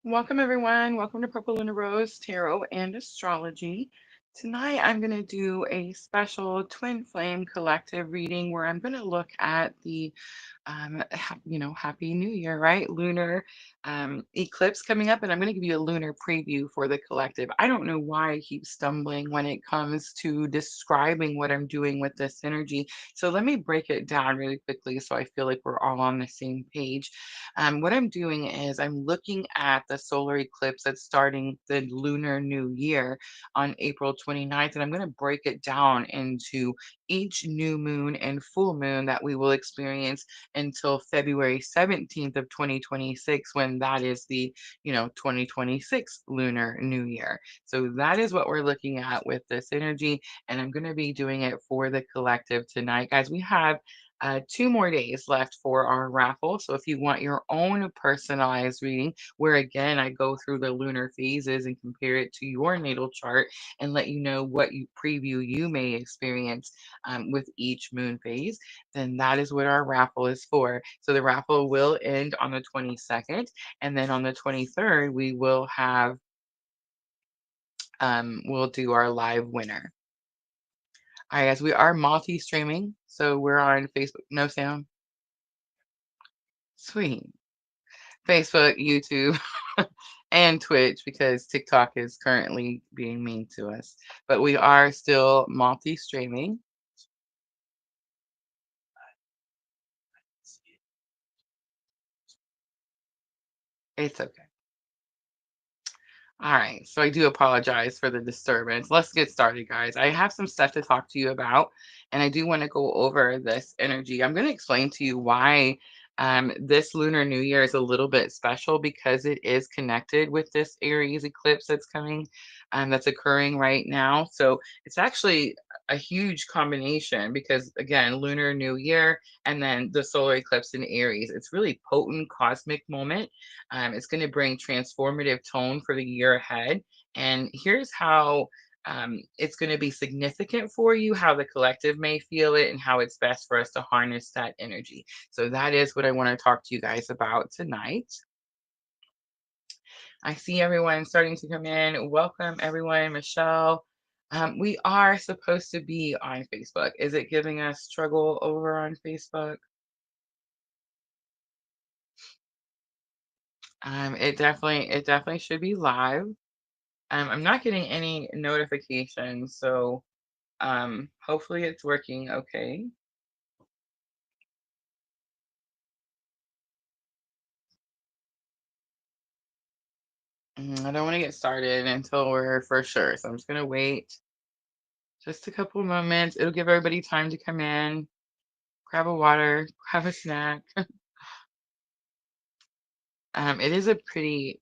Welcome, everyone. Welcome to Purple Lunar Rose Tarot and Astrology. Tonight, I'm going to do a special twin flame collective reading where I'm going to look at the happy new year, right? Lunar eclipse coming up, and I'm going to give you a lunar preview for the collective. I don't know why I keep stumbling when it comes to describing what I'm doing with this energy. So let me break it down really quickly so I feel like we're all on the same page. What I'm doing is I'm looking at the solar eclipse that's starting the lunar new year on April 29th, and I'm going to break it down into each new moon and full moon that we will experience until February 17th of 2026 when that is the, 2026 lunar new year. So that is what we're looking at with this energy, and I'm going to be doing it for the collective tonight. Guys, we have 2 more days left for our raffle. So if you want your own personalized reading, where again I go through the lunar phases and compare it to your natal chart and let you know what you preview you may experience with each moon phase, then that is what our raffle is for. So the raffle will end on the 22nd, and then on the 23rd we will have we'll do our live winner. All right, guys, we are multi-streaming, so we're on Facebook. No sound. Sweet. Facebook, YouTube, and Twitch because TikTok is currently being mean to us. But we are still multi-streaming. It's okay. All right, so I do apologize for the disturbance. Let's get started, guys. I have some stuff to talk to you about, and I do want to go over this energy. I'm going to explain to you why this Lunar New Year is a little bit special because it is connected with this Aries eclipse that's coming, that's occurring right now. So it's actually a huge combination because, again, Lunar New Year and then the solar eclipse in Aries. It's really potent cosmic moment. It's going to bring transformative tone for the year ahead. And here's how it's going to be significant for you, how the collective may feel it, and how it's best for us to harness that energy. So, that is what I want to talk to you guys about tonight. I see everyone starting to come in. Welcome, everyone. Michelle. We are supposed to be on Facebook. Is it giving us struggle over on Facebook? It definitely should be live. I'm not getting any notifications, so hopefully it's working okay. I don't want to get started until we're for sure, so I'm just gonna wait just a couple moments. It'll give everybody time to come in, grab a water, grab a snack. It is a pretty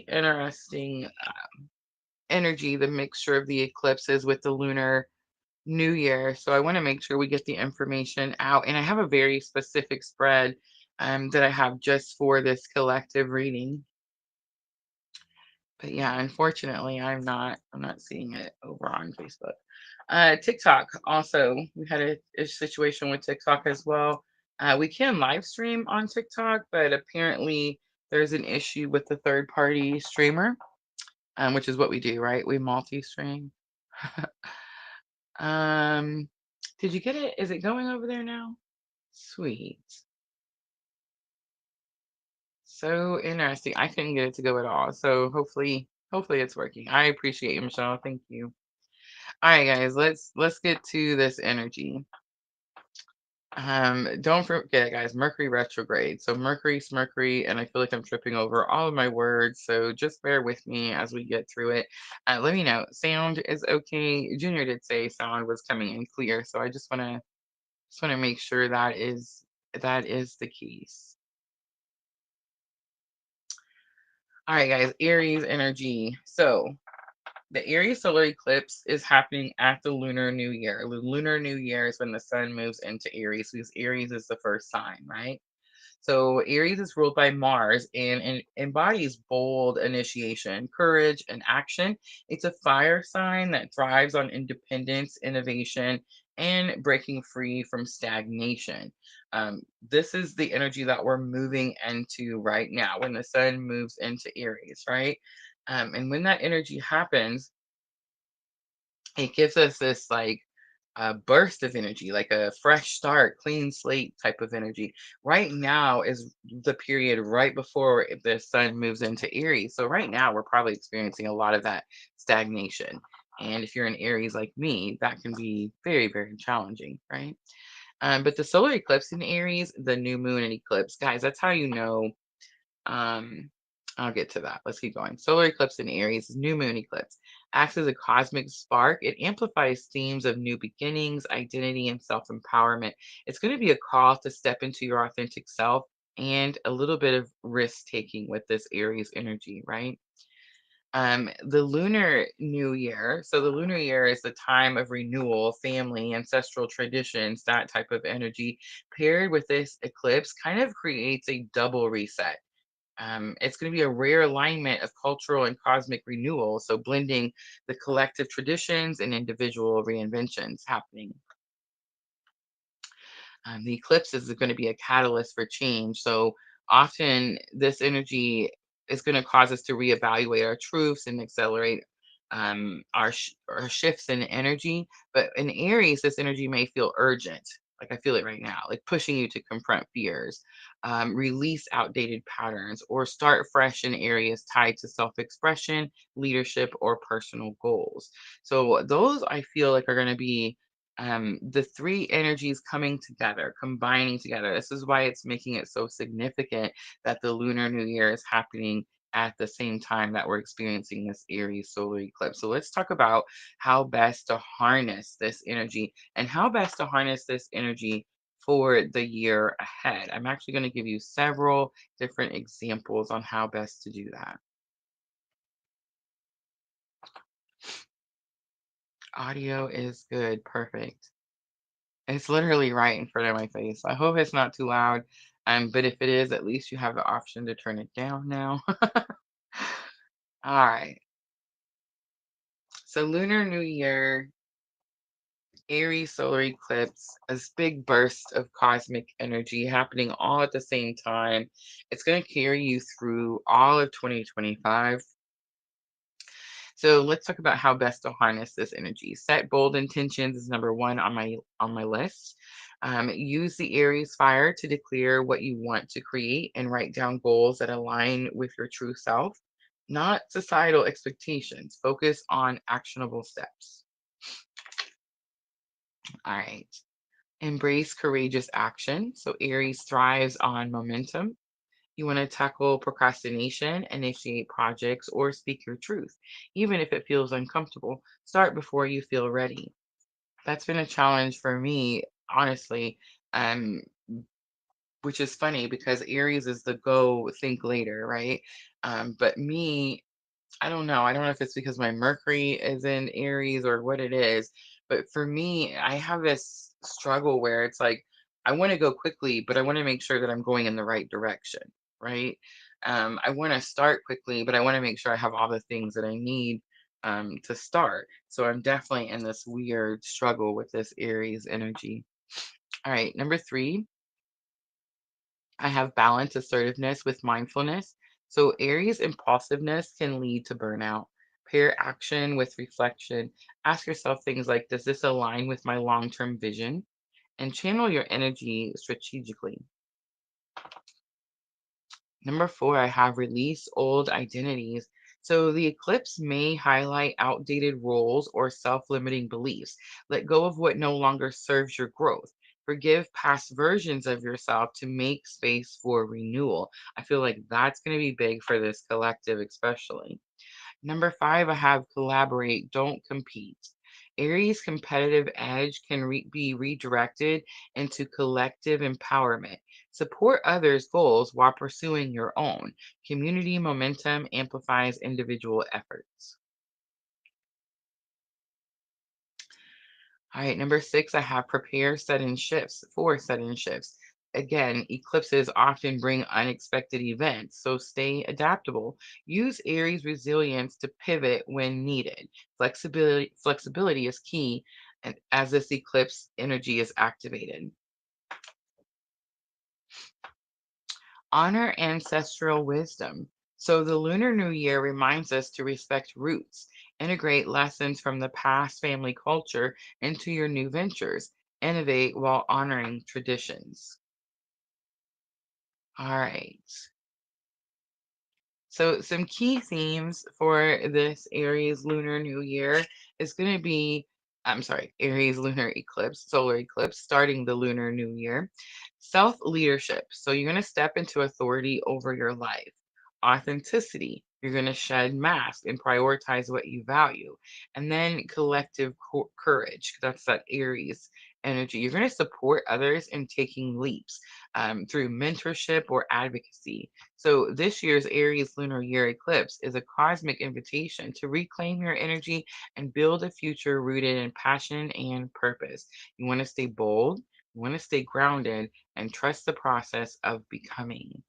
interesting energy, the mixture of the eclipses with the lunar new year. So I want to make sure we get the information out. And I have a very specific spread that I have just for this collective reading. But yeah, unfortunately, I'm not seeing it over on Facebook. TikTok also, we had a situation with TikTok as well. We can live stream on TikTok, but apparently there's an issue with the third party streamer, which is what we do, right? We multi-stream. um, did you get it? Is it going over there now? Sweet. So interesting. I couldn't get it to go at all. So hopefully it's working. I appreciate you, Michelle. Thank you. All right, guys, let's get to this energy. Don't forget, guys, Mercury retrograde. So Mercury, and I feel like I'm tripping over all of my words. So just bear with me as we get through it. Let me know. Sound is okay. Junior did say sound was coming in clear, so I just wanna make sure that is the case. All right, guys, Aries energy. So the Aries solar eclipse is happening at the Lunar New Year. The Lunar New Year is when the sun moves into Aries because Aries is the first sign, right? So Aries is ruled by Mars and embodies bold initiation, courage, and action. It's a fire sign that thrives on independence, innovation, and breaking free from stagnation. This is the energy that we're moving into right now when the sun moves into Aries, right? And when that energy happens, it gives us this like a burst of energy, like a fresh start, clean slate type of energy. Right now is the period right before the sun moves into Aries. So right now we're probably experiencing a lot of that stagnation. And if you're in Aries like me, that can be very, very challenging, right? But the solar eclipse in Aries, the new moon and eclipse, guys, that's how you know um, I'll get to that. Let's keep going. Solar eclipse in Aries, new moon eclipse, acts as a cosmic spark. It amplifies themes of new beginnings, identity, and self empowerment. It's going to be a call to step into your authentic self and a little bit of risk taking with this Aries energy, right? The lunar new year. So the lunar year is the time of renewal, family, ancestral traditions, that type of energy paired with this eclipse kind of creates a double reset. It's going to be a rare alignment of cultural and cosmic renewal, so blending the collective traditions and individual reinventions happening. The eclipse is going to be a catalyst for change. So often, this energy is going to cause us to reevaluate our truths and accelerate our shifts in energy. But in Aries, this energy may feel urgent. Like I feel it right now, like pushing you to confront fears, release outdated patterns, or start fresh in areas tied to self expression, leadership, or personal goals. So, those I feel like are going to be the three energies coming together, combining together. This is why it's making it so significant that the Lunar New Year is happening at the same time that we're experiencing this Aries solar eclipse. So let's talk about how best to harness this energy and how best to harness this energy for the year ahead. I'm actually going to give you several different examples on how best to do that. Audio is good. Perfect. It's literally right in front of my face. I hope it's not too loud. But if it is, at least you have the option to turn it down now. All right. So Lunar New Year, Aries solar eclipse, this big burst of cosmic energy happening all at the same time. It's going to carry you through all of 2025. So let's talk about how best to harness this energy. Set bold intentions is number one on my list. Use the Aries fire to declare what you want to create and write down goals that align with your true self, not societal expectations. Focus on actionable steps. All right. Embrace courageous action. So Aries thrives on momentum. You want to tackle procrastination, initiate projects, or speak your truth, even if it feels uncomfortable. Start before you feel ready. That's been a challenge for me, honestly, um, which is funny because Aries is the go, think later, right? But me, I don't know. I don't know if it's because my Mercury is in Aries or what it is, but for me, I have this struggle where it's like I want to go quickly, but I want to make sure that I'm going in the right direction, right? I want to start quickly, but I want to make sure I have all the things that I need to start. So I'm definitely in this weird struggle with this Aries energy. All right, number three, I have balance assertiveness with mindfulness. So Aries impulsiveness can lead to burnout. Pair action with reflection. Ask yourself things like, does this align with my long-term vision? And channel your energy strategically. Number four, I have release old identities. So the eclipse may highlight outdated roles or self limiting beliefs. Let go of what no longer serves your growth. Forgive past versions of yourself to make space for renewal. I feel like that's going to be big for this collective, especially. Number five, I have collaborate, don't compete. Aries' competitive edge can be redirected into collective empowerment. Support others' goals while pursuing your own. Community momentum amplifies individual efforts. All right, number six, I have prepare sudden shifts for sudden shifts. Again, eclipses often bring unexpected events, so stay adaptable. Use Aries resilience to pivot when needed. Flexibility is key. and as this eclipse energy is activated. Honor ancestral wisdom. So the Lunar New Year reminds us to respect roots, integrate lessons from the past family culture into your new ventures, innovate while honoring traditions. All right. So some key themes for this Aries lunar new year is going to be, I'm sorry, Aries lunar eclipse, solar eclipse, starting the lunar new year. Self leadership. So you're going to step into authority over your life. Authenticity. You're going to shed mask and prioritize what you value. And then collective courage. That's that Aries energy. You're going to support others in taking leaps through mentorship or advocacy. So, this year's Aries lunar year eclipse is a cosmic invitation to reclaim your energy and build a future rooted in passion and purpose. You want to stay bold, you want to stay grounded, and trust the process of becoming.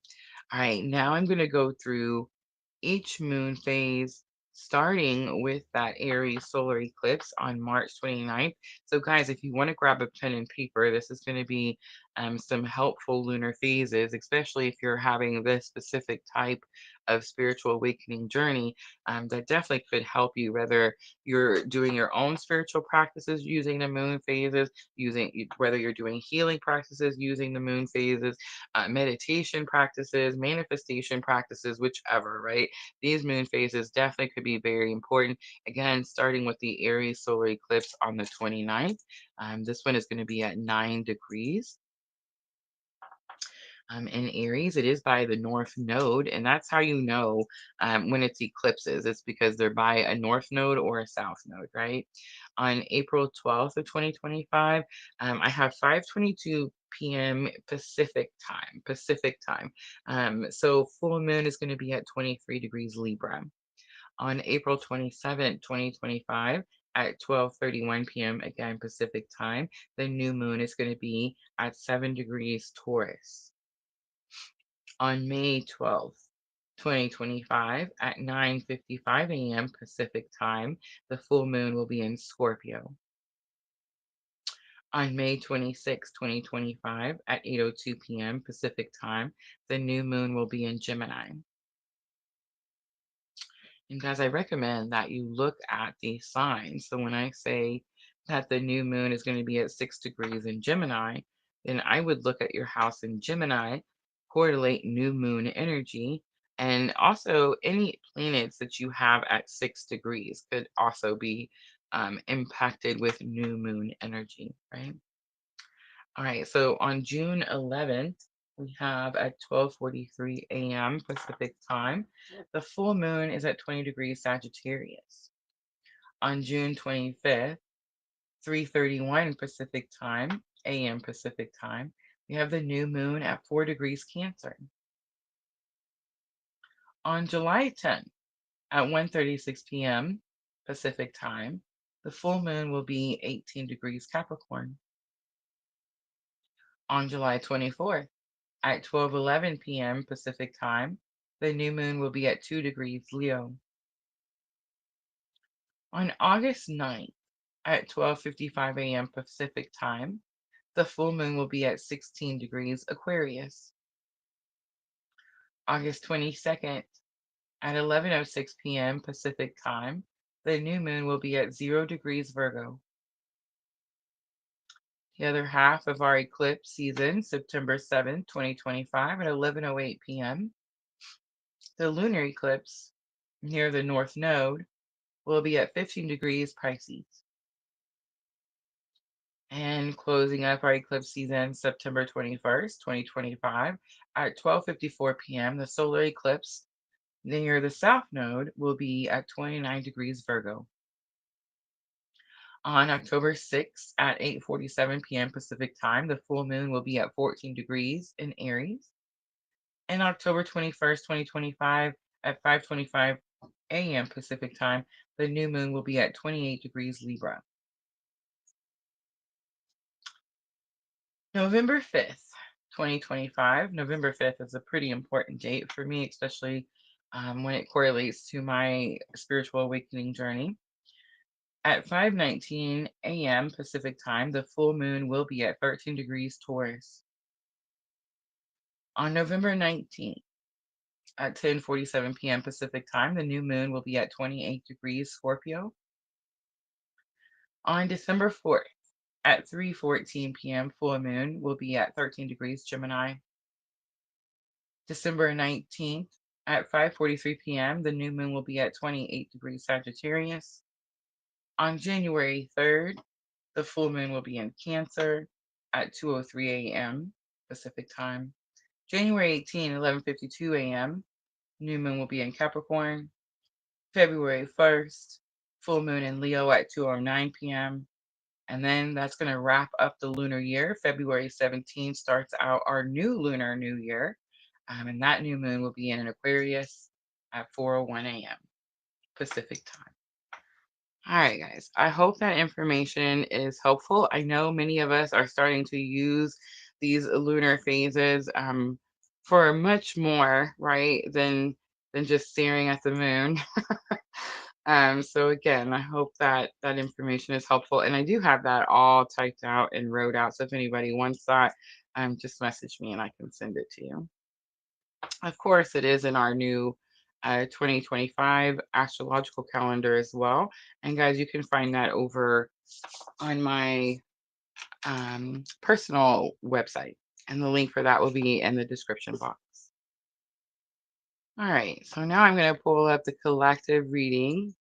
All right, now I'm going to go through each moon phase, starting with that Aries solar eclipse on March 29th. So, guys, if you want to grab a pen and paper, this is going to be some helpful lunar phases, especially if you're having this specific type of spiritual awakening journey. That definitely could help you, whether you're doing your own spiritual practices using the moon phases, whether you're doing healing practices using the moon phases, meditation practices, manifestation practices, whichever, right? These moon phases definitely could be very important. Again, starting with the Aries solar eclipse on the 29th. This one is going to be at 9 degrees. In Aries, it is by the North Node, and that's how you know when it's eclipses. It's because they're by a North Node or a South Node, right? On April 12th of 2025, I have 5:22 p.m. Pacific time. Pacific time. So full moon is going to be at 23 degrees Libra. On April 27th, 2025, at 12:31 p.m. again Pacific time, the new moon is going to be at 7 degrees Taurus. On May 12th, 2025, at 9:55 a.m. Pacific time, the full moon will be in Scorpio. On May 26th, 2025, at 8:02 p.m. Pacific time, the new moon will be in Gemini. And guys, I recommend that you look at these signs. So when I say that the new moon is going to be at 6 degrees in Gemini, then I would look at your house in Gemini, correlate new moon energy, and also any planets that you have at 6 degrees could also be impacted with new moon energy, right? All right, so on June 11th, we have at 12:43 a.m. Pacific time, the full moon is at 20 degrees Sagittarius. On June 25th, 3:31 Pacific time, a.m. Pacific time, we have the new moon at 4 degrees Cancer. On July 10th, at 1:36 p.m. Pacific time, the full moon will be 18 degrees Capricorn. On July 24th, at 12:11 p.m. Pacific time, the new moon will be at 2 degrees Leo. On August 9th, at 12:55 a.m. Pacific time, the full moon will be at 16 degrees Aquarius. August 22nd, at 11:06 p.m. Pacific time, the new moon will be at 0 degrees Virgo. The other half of our eclipse season, September 7th, 2025, at 11:08 p.m., the lunar eclipse near the North Node will be at 15 degrees Pisces. And closing up our eclipse season, September 21st, 2025, at 12:54 p.m., the solar eclipse near the South Node will be at 29 degrees Virgo. On October 6th at 8:47 p.m. Pacific time, the full moon will be at 14 degrees in Aries. And October 21st, 2025, at 5:25 a.m. Pacific time, the new moon will be at 28 degrees Libra. November 5th, 2025. November 5th is a pretty important date for me, especially when it correlates to my spiritual awakening journey. At 5:19 a.m. Pacific time, the full moon will be at 13 degrees Taurus. On November 19th, at 10:47 p.m. Pacific time, the new moon will be at 28 degrees Scorpio. On December 4th, at 3:14 p.m., full moon will be at 13 degrees Gemini. December 19th, at 5:43 p.m., the new moon will be at 28 degrees Sagittarius. On January 3rd, the full moon will be in Cancer at 2:03 a.m. Pacific time. January 18, 11:52 a.m., new moon will be in Capricorn. February 1st, full moon in Leo at 2:09 p.m. And then that's going to wrap up the lunar year. February 17th starts out our new lunar new year. And that new moon will be in an Aquarius at 4:01 a.m. Pacific time. All right, guys. I hope that information is helpful. I know many of us are starting to use these lunar phases for much more, right, than just staring at the moon. So again, I hope that that information is helpful, and I do have that all typed out and wrote out. So if anybody wants that, just message me and I can send it to you. Of course, it is in our new 2025 astrological calendar as well. And guys, you can find that over on my personal website. And the link for that will be in the description box. All right, so now I'm going to pull up the collective reading.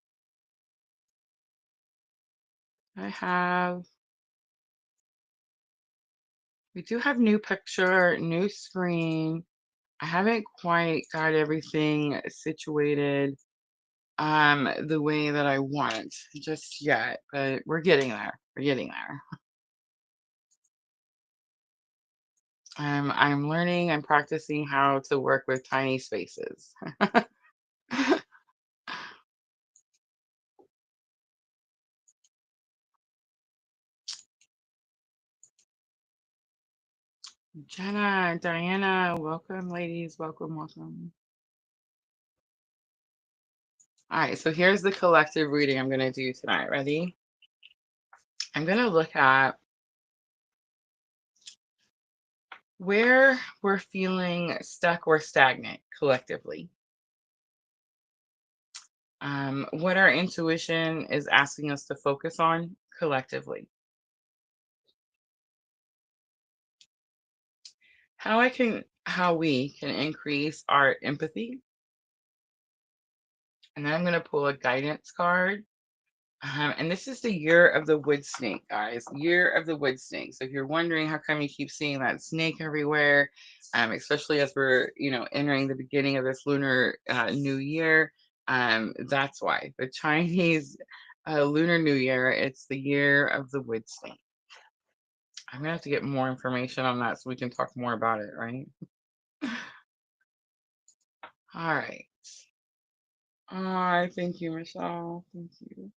We do have new picture, new screen. I haven't quite got everything situated the way that I want just yet, but we're getting there. We're getting there. I'm learning, I'm practicing how to work with tiny spaces. Jenna, Diana, welcome, ladies. Welcome, welcome. All right, so here's the collective reading I'm going to do tonight. Ready? I'm going to look at where we're feeling stuck or stagnant collectively. What our intuition is asking us to focus on collectively. How we can increase our empathy. And then I'm going to pull a guidance card. And this is the year of the wood snake, guys. Year of the wood snake. So if you're wondering how come you keep seeing that snake everywhere, especially as we're, entering the beginning of this lunar new year, that's why. The Chinese lunar new year, it's the year of the wood snake. I'm gonna have to get more information on that so we can talk more about it, right? All right. Thank you, Michelle. Thank you.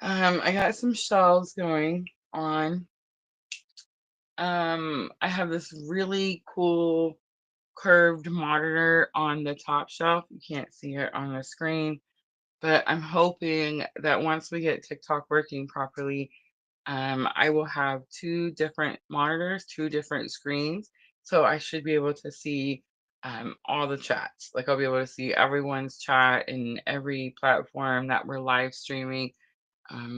I got some shelves going on. I have this really cool curved monitor on the top shelf. You can't see it on the screen, but I'm hoping that once we get TikTok working properly, I will have two different monitors, two different screens. So I should be able to see all the chats. Like I'll be able to see everyone's chat in every platform that we're live streaming.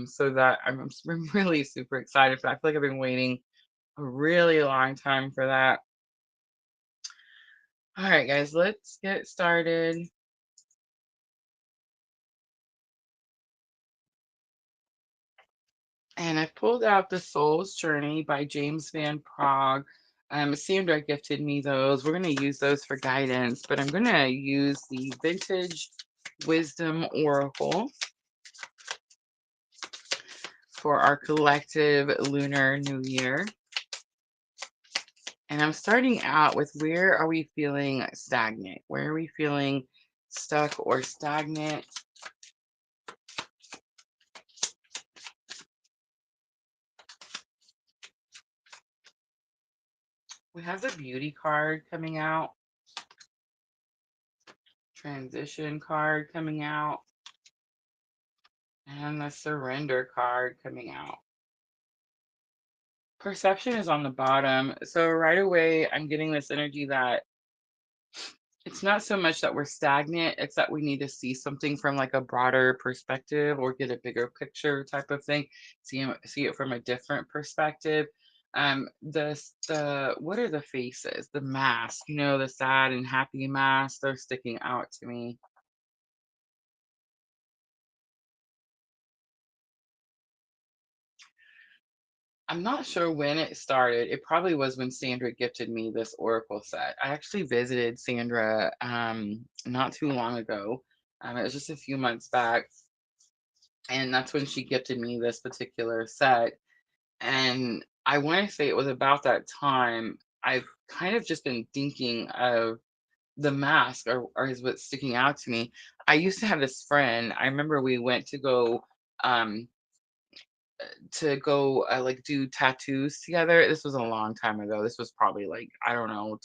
So that I'm really super excited for that. I feel like I've been waiting a really long time for that. All right, guys, let's get started. And I've pulled out The Soul's Journey by James Van Praagh. Sandra gifted me those. We're going to use those for guidance, but I'm going to use the Vintage Wisdom Oracle for our collective Lunar New Year. And I'm starting out with where are we feeling stagnant? Where are we feeling stuck or stagnant? We have the beauty card coming out, transition card coming out, And the surrender card coming out. Perception is on the bottom. So right away, I'm getting this energy that it's not so much that we're stagnant, it's that we need to see something from like a broader perspective or get a bigger picture type of thing. See it from a different perspective. The what are the faces? The mask, the sad and happy mask, they're sticking out to me. I'm not sure when it started. It probably was when Sandra gifted me this oracle set. I actually visited Sandra not too long ago. It was just a few months back, and that's when she gifted me this particular set. And I want to say it was about that time. I've kind of just been thinking of the mask, or is what's sticking out to me. I used to have this friend. I remember we went um to go like do tattoos together. This was a long time ago. This was probably like, I don't know,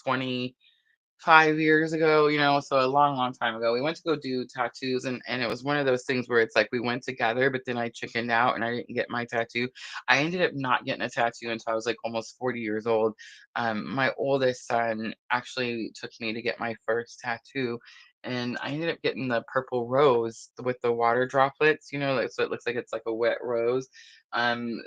5 years ago, so a long, long time ago. We went to go do tattoos, and it was one of those things where it's like we went together, but then I chickened out and I didn't get my tattoo. I ended up not getting a tattoo until I was like almost 40 years old. My oldest son actually took me to get my first tattoo. And I ended up getting the purple rose with the water droplets, like, so it looks like it's like a wet rose,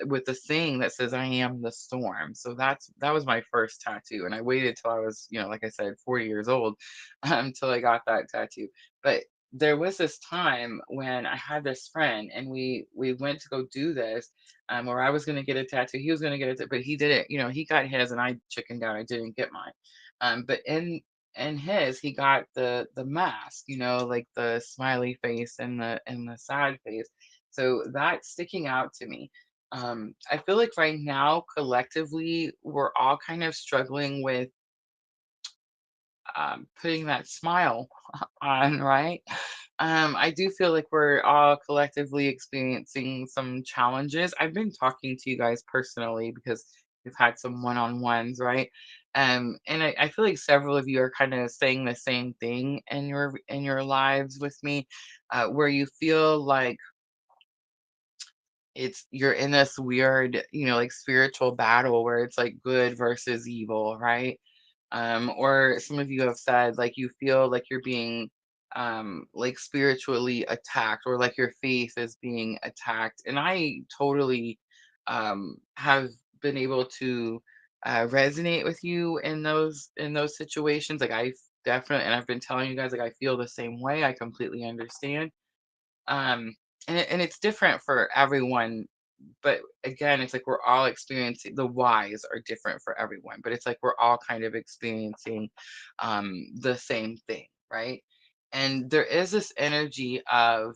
with the thing that says "I am the storm." So that was my first tattoo, and I waited till I was, like I said, 40 years old, till I got that tattoo. But there was this time when I had this friend, and we went to go do this, where I was going to get a tattoo. He was going to get it, but he didn't. He got his, and I chickened out. I didn't get mine. But in his, he got the mask, like the smiley face and the sad face. So that's sticking out to me. I feel like right now, collectively, we're all kind of struggling with putting that smile on, right? I do feel like we're all collectively experiencing some challenges. I've been talking to you guys personally because we've had some one-on-ones, right? And I feel like several of you are kind of saying the same thing in your lives with me, where you feel like you're in this weird, like spiritual battle where it's like good versus evil, right? Or some of you have said like you feel like you're being like spiritually attacked, or like your faith is being attacked. And I totally have been able to resonate with you in those situations. Like I definitely, and I've been telling you guys, like I feel the same way. I completely understand. um and it's different for everyone, but again, it's like we're all experiencing, the whys are different for everyone, but it's like we're all kind of experiencing the same thing, right? And there is this energy of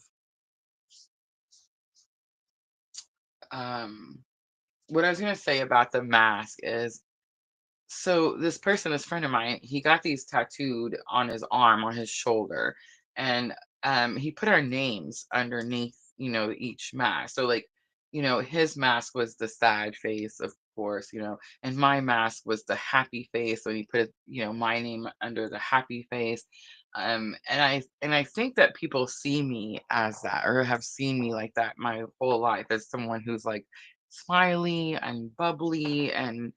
um what I was going to say about the mask is, so this person, this friend of mine, he got these tattooed on his arm, on his shoulder, and he put our names underneath, each mask. So like, his mask was the sad face, of course, and my mask was the happy face. So he put, my name under the happy face. And I think that people see me as that, or have seen me like that my whole life, as someone who's like smiley and bubbly and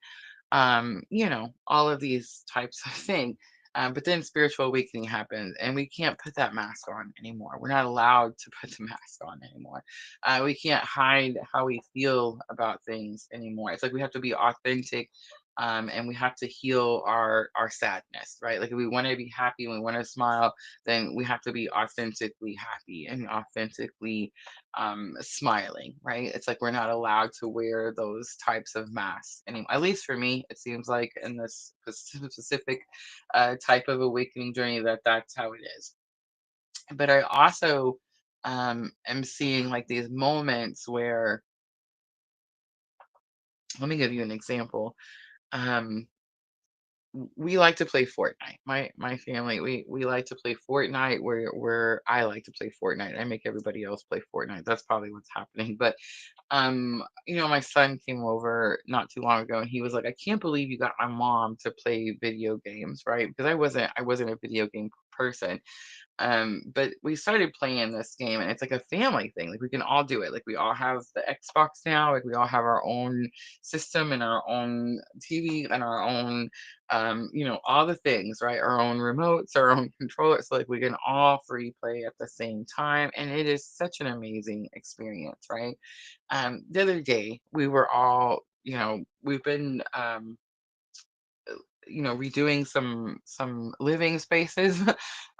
all of these types of thing. But then spiritual awakening happens, and we can't put that mask on anymore. We're not allowed to put the mask on anymore. We can't hide how we feel about things anymore. It's like we have to be authentic, and we have to heal our sadness, right? Like if we want to be happy and we want to smile, then we have to be authentically happy and authentically smiling, right? It's like we're not allowed to wear those types of masks anymore. At least for me, it seems like in this specific type of awakening journey, that's how it is. But I also am seeing like these moments where, let me give you an example. Um, we like to play Fortnite. My family, we like to play Fortnite. Where I like to play Fortnite. I make everybody else play Fortnite. That's probably what's happening. But my son came over not too long ago, and he was like, I can't believe you got my mom to play video games, right? Because I wasn't a video game person. But we started playing this game, and it's like a family thing. Like we can all do it. Like we all have the Xbox now. Like we all have our own system and our own TV and our own, all the things, right? Our own remotes, our own controllers. So like we can all free play at the same time, and it is such an amazing experience, right? The other day we were all, we've been redoing some living spaces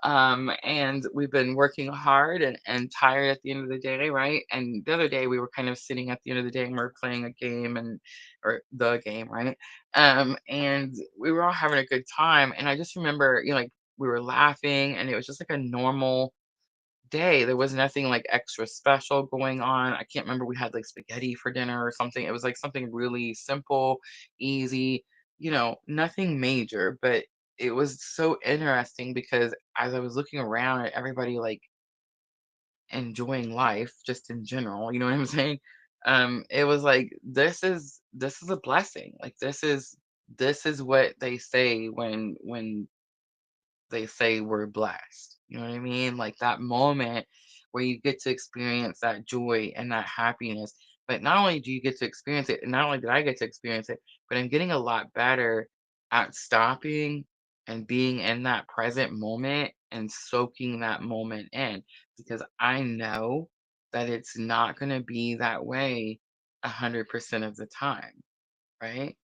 and we've been working hard and tired at the end of the day, right? And the other day we were kind of sitting at the end of the day and we are playing a game and or the game, right? And we were all having a good time, and I just remember, like, we were laughing and it was just like a normal day. There was nothing like extra special going on. I can't remember, we had like spaghetti for dinner or something. It was like something really simple, easy, nothing major, but it was so interesting because as I was looking around at everybody like enjoying life just in general, you know what I'm saying? It was like this is a blessing. Like this is what they say when they say we're blessed. You know what I mean? Like that moment where you get to experience that joy and that happiness. But not only do you get to experience it, and not only did I get to experience it, but I'm getting a lot better at stopping and being in that present moment and soaking that moment in, because I know that it's not going to be that way 100% of the time, right?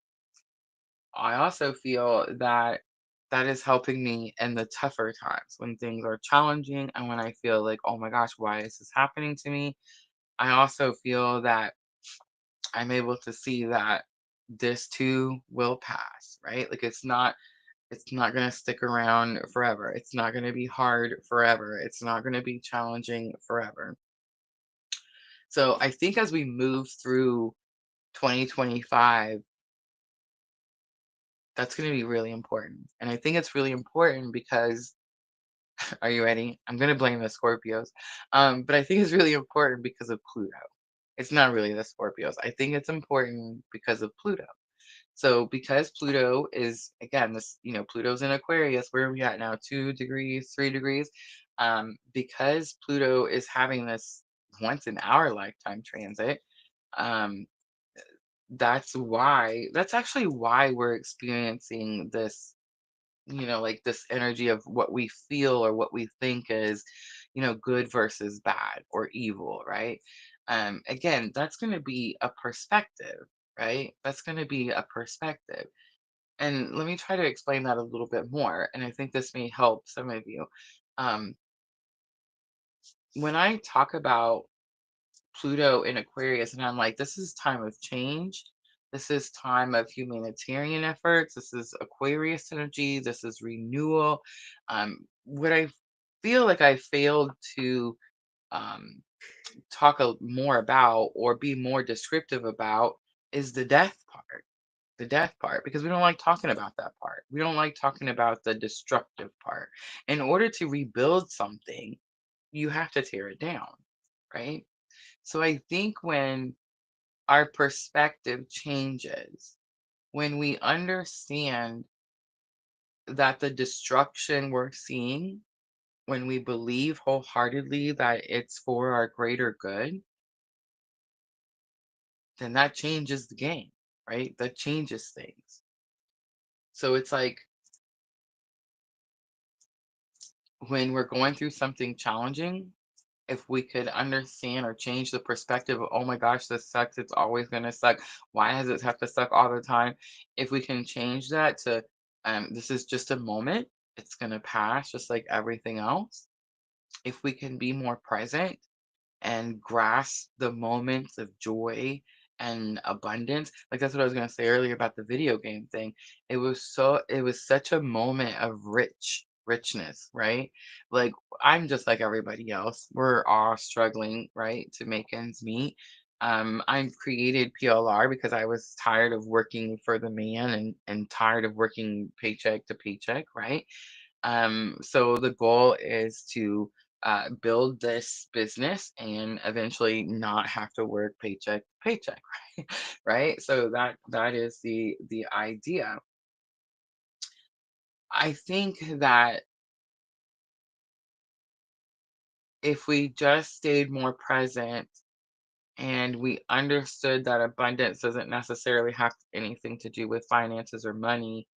I also feel that that is helping me in the tougher times when things are challenging and when I feel like, oh my gosh, why is this happening to me? I also feel that I'm able to see that this too will pass, right? Like it's not going to stick around forever. It's not going to be hard forever. It's not going to be challenging forever. So I think as we move through 2025, that's going to be really important. And I think it's really important because are you ready? I'm gonna blame the Scorpios. But I think it's really important because of Pluto. It's not really the Scorpios. I think it's important because of Pluto. So because Pluto is, again, this, Pluto's in Aquarius. Where are we at now? 2 degrees, 3 degrees. Because Pluto is having this once in our lifetime transit. Um, that's actually why we're experiencing this, like this energy of what we feel or what we think is, good versus bad or evil, right? Again, that's going to be a perspective, right? That's going to be a perspective. And let me try to explain that a little bit more. And I think this may help some of you. Um, when I talk about Pluto in Aquarius, and I'm like, this is time of change. This is time of humanitarian efforts. This is Aquarius energy. This is renewal. What I feel like I failed to um, talk more about or be more descriptive about is the death part. The death part, because we don't like talking about that part. We don't like talking about the destructive part. In order to rebuild something, you have to tear it down, right? So I think when our perspective changes, when we understand that the destruction we're seeing, when we believe wholeheartedly that it's for our greater good, then that changes the game, right? That changes things. So it's like when we're going through something challenging, if we could understand or change the perspective of, oh my gosh, this sucks, it's always going to suck. Why does it have to suck all the time? If we can change that to, this is just a moment, it's going to pass just like everything else. If we can be more present and grasp the moments of joy and abundance. Like that's what I was going to say earlier about the video game thing. It was such a moment of richness, right? Like I'm just like everybody else. We're all struggling, right, to make ends meet. I created PLR because I was tired of working for the man and tired of working paycheck to paycheck, right? So the goal is to build this business and eventually not have to work paycheck to paycheck, right? Right. So that is the idea. I think that if we just stayed more present and we understood that abundance doesn't necessarily have anything to do with finances or money,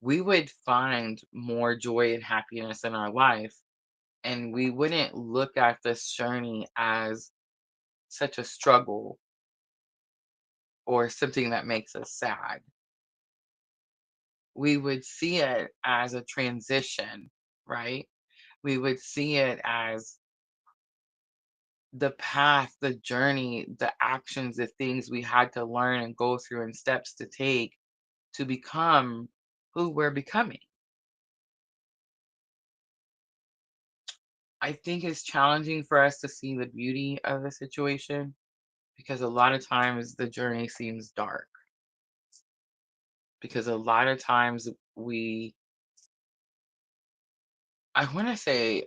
we would find more joy and happiness in our life. And we wouldn't look at this journey as such a struggle or something that makes us sad. We would see it as a transition, right? We would see it as the path, the journey, the actions, the things we had to learn and go through and steps to take to become who we're becoming. I think it's challenging for us to see the beauty of the situation because a lot of times the journey seems dark. Because a lot of times I want to say,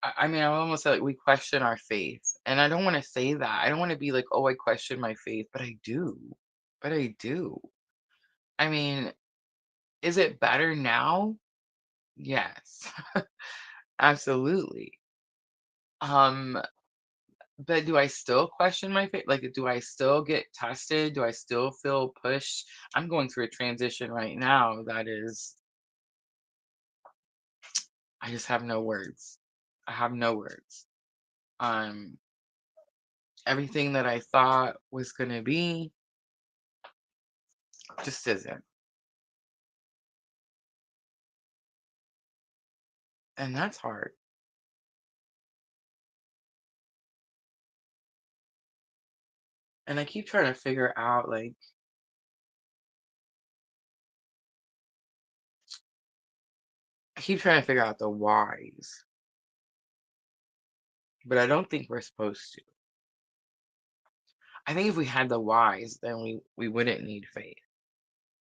I mean, I almost say like we question our faith. And I don't want to say that. I don't want to be like, oh, I question my faith, but I do. But I do. I mean, is it better now? Yes, absolutely. Um, but do I still question my faith? Like, do I still get tested? Do I still feel pushed? I'm going through a transition right now that is, I just have no words. I have no words. Um, Everything that I thought was gonna be just isn't. And that's hard. And I keep trying to figure out like I keep trying to figure out the whys, but I don't think we're supposed to. I think if we had the whys, then we wouldn't need faith,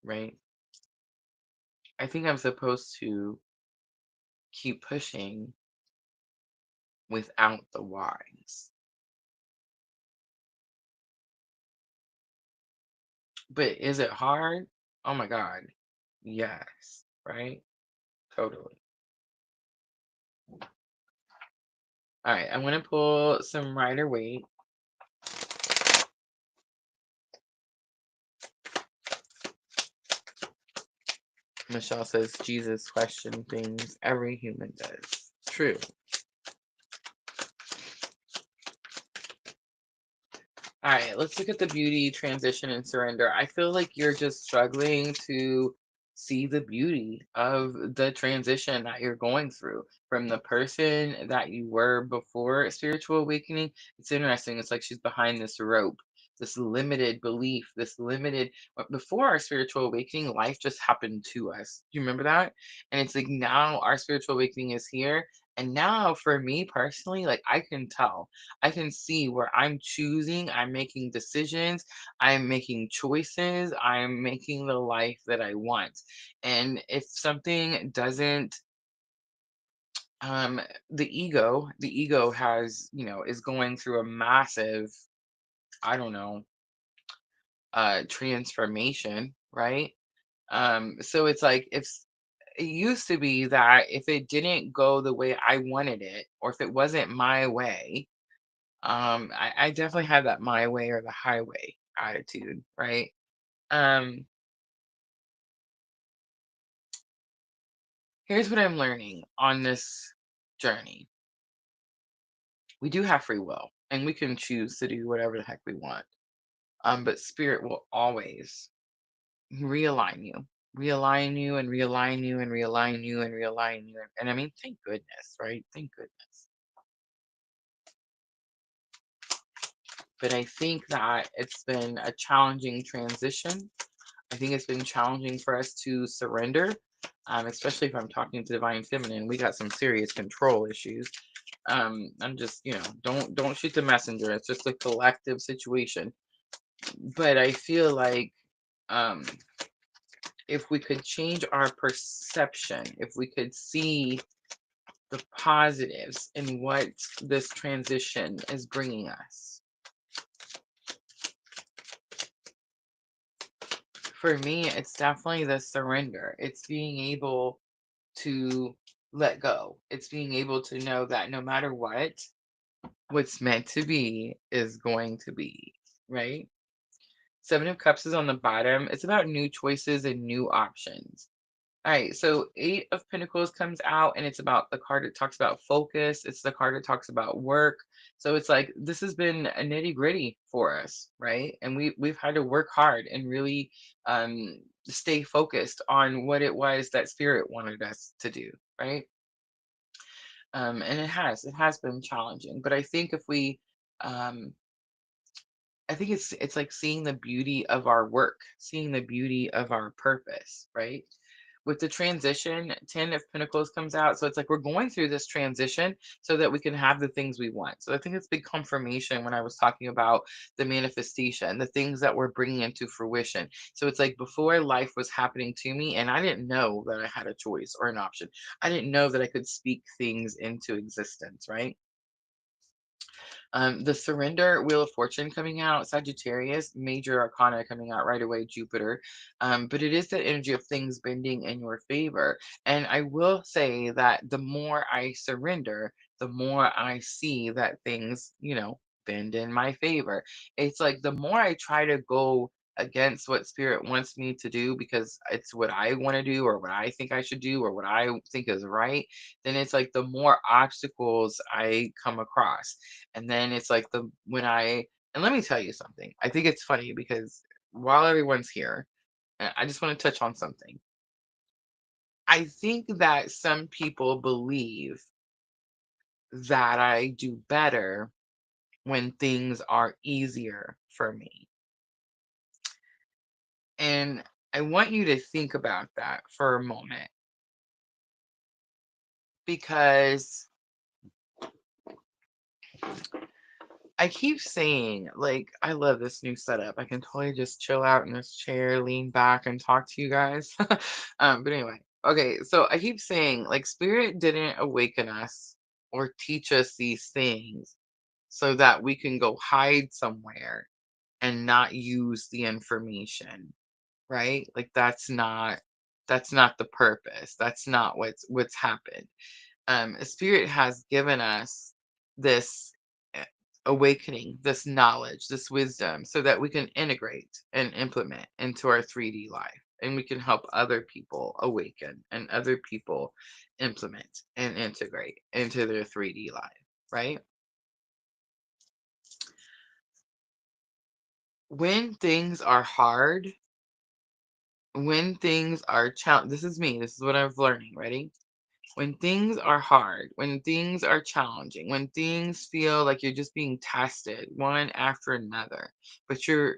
right? I think I'm supposed to keep pushing without the whys. But is it hard? Oh my God. Yes, right? Totally. All right, I'm gonna pull some Rider Waite. Michelle says Jesus questioned things every human does. True. All right, let's look at the beauty, transition, and surrender. I feel like you're just struggling to see the beauty of the transition that you're going through from the person that you were before spiritual awakening. It's interesting. It's like she's behind this rope, this limited belief, this limited. Before our spiritual awakening, life just happened to us. Do you remember that? And it's like now our spiritual awakening is here. And now, for me personally, like I can tell. I can see where I'm choosing, I'm making decisions, I'm making choices, I'm making the life that I want. And if something doesn't, um, the ego has, is going through a massive, I don't know, transformation, right? So it's like it used to be that if it didn't go the way I wanted it, or if it wasn't my way, I definitely have that my way or the highway attitude, right? Um, Here's what I'm learning on this journey. We do have free will and we can choose to do whatever the heck we want. But spirit will always realign you, realign you and realign you and realign you and realign you. And I mean, thank goodness, right? Thank goodness. But I think that it's been a challenging transition. I think it's been challenging for us to surrender, especially if I'm talking to divine feminine. We got some serious control issues. I'm just, don't shoot the messenger. It's just a collective situation. But I feel like um, if we could change our perception, if we could see the positives in what this transition is bringing us. For me, it's definitely the surrender. It's being able to let go. It's being able to know that no matter what, What's meant to be is going to be, right? Seven of Cups is on the bottom. It's about new choices and new options. All right, so Eight of Pentacles comes out, and it's about the card that talks about focus. It's the card that talks about work. So it's like this has been a nitty gritty for us, right? And we've had to work hard and really stay focused on what it was that Spirit wanted us to do, right? And it has been challenging, but I think if we um, I think it's like seeing the beauty of our work, seeing the beauty of our purpose, right? With the transition, 10 of Pentacles comes out. So it's like we're going through this transition so that we can have the things we want. So I think it's big confirmation when I was talking about the manifestation, the things that we're bringing into fruition. So it's like before life was happening to me, and I didn't know that I had a choice or an option. I didn't know that I could speak things into existence, right? The Surrender, Wheel of Fortune coming out, Sagittarius, Major Arcana coming out right away, Jupiter. But it is the energy of things bending in your favor. And I will say that the more I surrender, the more I see that things, bend in my favor. It's like the more I try to go against what Spirit wants me to do because it's what I want to do or what I think I should do or what I think is right, then it's like the more obstacles I come across. And then it's like and let me tell you something. I think it's funny because while everyone's here, I just want to touch on something. I think that some people believe that I do better when things are easier for me. And I want you to think about that for a moment because I keep saying, like, I love this new setup. I can totally just chill out in this chair, lean back, and talk to you guys. But anyway, okay, so I keep saying, like, Spirit didn't awaken us or teach us these things so that we can go hide somewhere and not use the information, right? Like that's not the purpose. That's not what's happened. Spirit has given us this uh, awakening, this knowledge, this wisdom, so that we can integrate and implement into our 3D life. And we can help other people awaken and other people implement and integrate into their 3D life, right? When things are hard, when things are challenging, this is me, this is what I'm learning. Ready? When things are hard, when things are challenging, when things feel like you're just being tested one after another, but you're,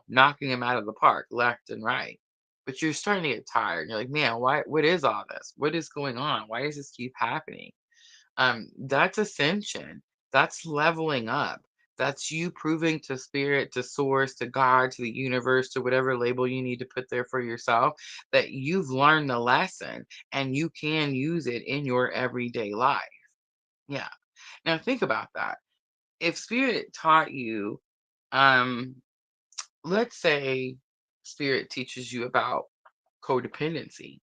knocking them out of the park left and right, but you're starting to get tired. You're like, man, what is all this? What is going on? Why does this keep happening? That's ascension. That's leveling up. That's you proving to spirit, to source, to God, to the universe, to whatever label you need to put there for yourself, that you've learned the lesson and you can use it in your everyday life. Yeah. Now think about that. If spirit taught you, um, let's say spirit teaches you about codependency.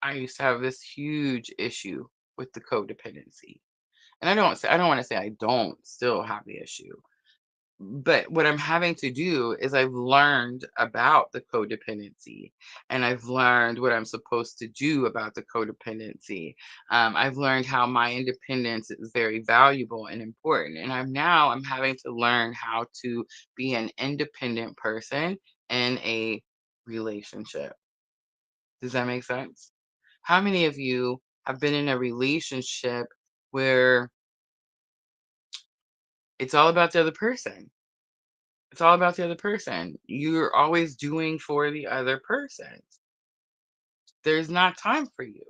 I used to have this huge issue with the codependency. And I don't want to say I don't still have the issue. But what I'm having to do is I've learned about the codependency and I've learned what I'm supposed to do about the codependency. I've learned how my independence is very valuable and important. And I'm having to learn how to be an independent person in a relationship. Does that make sense? How many of you have been in a relationship where it's all about the other person? It's all about the other person. You're always doing for the other person. There's not time for you.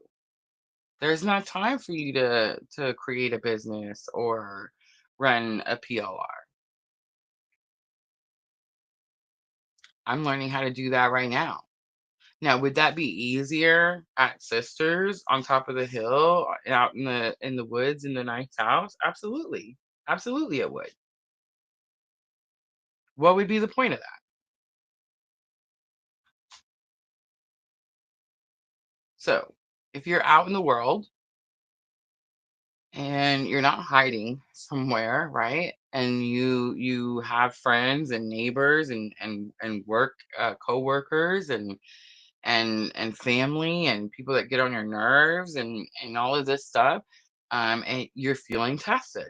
There's not time for you to create a business or run a PLR. I'm learning how to do that right now. Now, would that be easier at Sisters on top of the hill, out in the woods in the nice house? Absolutely. Absolutely it would. What would be the point of that? So, if you're out in the world and you're not hiding somewhere, right? And you have friends and neighbors and work coworkers and family and people that get on your nerves and all of this stuff. And you're feeling tested.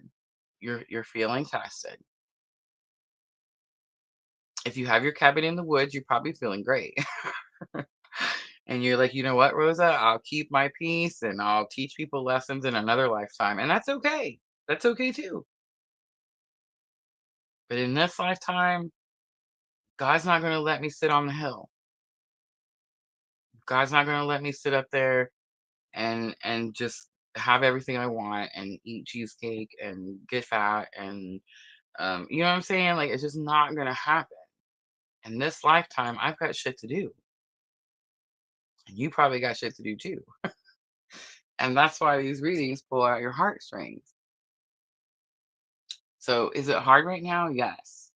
You're feeling tested. If you have your cabin in the woods, you're probably feeling great. And you're like, you know what, Rosa, I'll keep my peace and I'll teach people lessons in another lifetime. And that's okay. That's okay too. But in this lifetime, God's not going to let me sit on the hill. God's not going to let me sit up there and just have everything I want and eat cheesecake and get fat and you know what I'm saying? Like it's just not going to happen. In this lifetime, I've got shit to do. And you probably got shit to do too. And that's why these readings pull out your heartstrings. So is it hard right now? Yes.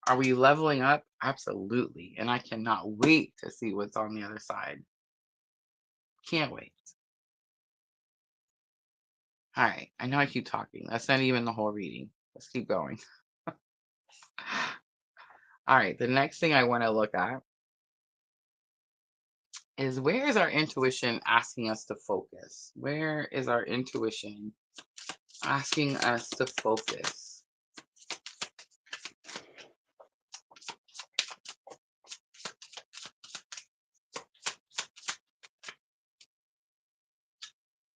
Are we leveling up? Absolutely. And I cannot wait to see what's on the other side. Can't wait. All right. I know I keep talking. That's not even the whole reading. Let's keep going. All right. The next thing I want to look at is, where is our intuition asking us to focus? Where is our intuition asking us to focus?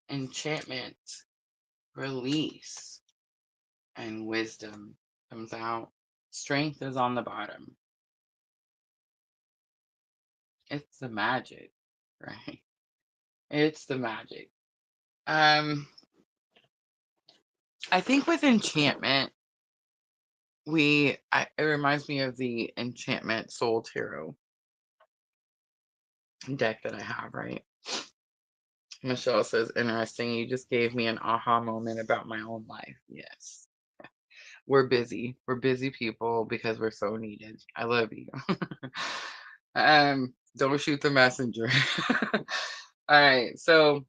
Enchantment, release, and wisdom comes out. Strength is on the bottom. It's the magic, right? It's the magic. Um, I think with enchantment, it reminds me of the Enchantment Soul Tarot deck that I have, right? Michelle says, interesting. You just gave me an aha moment about my own life. Yes. We're busy. We're busy people because we're so needed. I love you. Don't shoot the messenger. All right. So